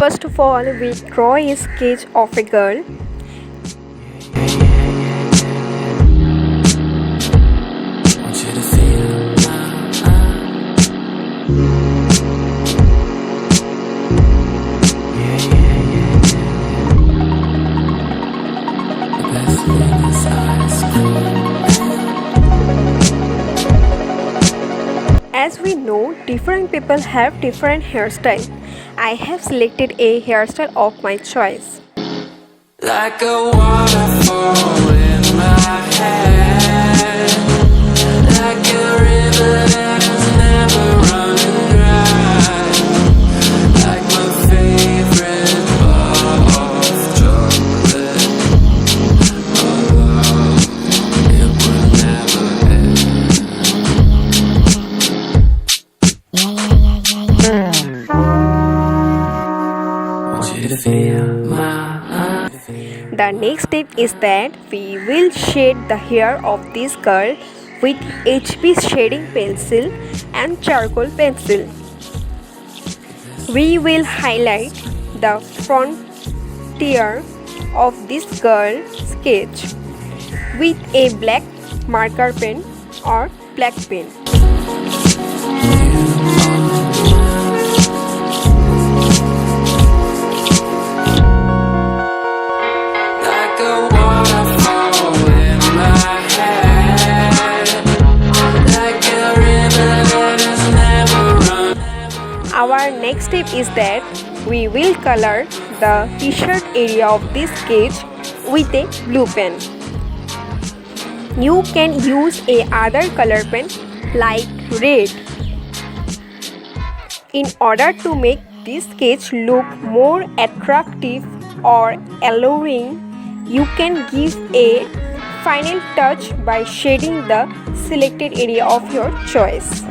First of all, we draw a sketch of a girl. Want you to feel the best thing is ice cream. As we know, different people have different hairstyles. I have selected a hairstyle of my choice. Like a waterfall in my head, like a river that is never running dry, like my favorite bar of chocolate. Oh love, it will never end. Want you to feel my. The next step is that we will shade the hair of this girl with HB shading pencil and charcoal pencil. We will highlight the frontier of this girl sketch with a black marker pen or black pen. Our next step is that we will color the t-shirt area of this sketch with a blue pen. You can use a other color pen like red. In order to make this sketch look more attractive or alluring, you can give a final touch by shading the selected area of your choice.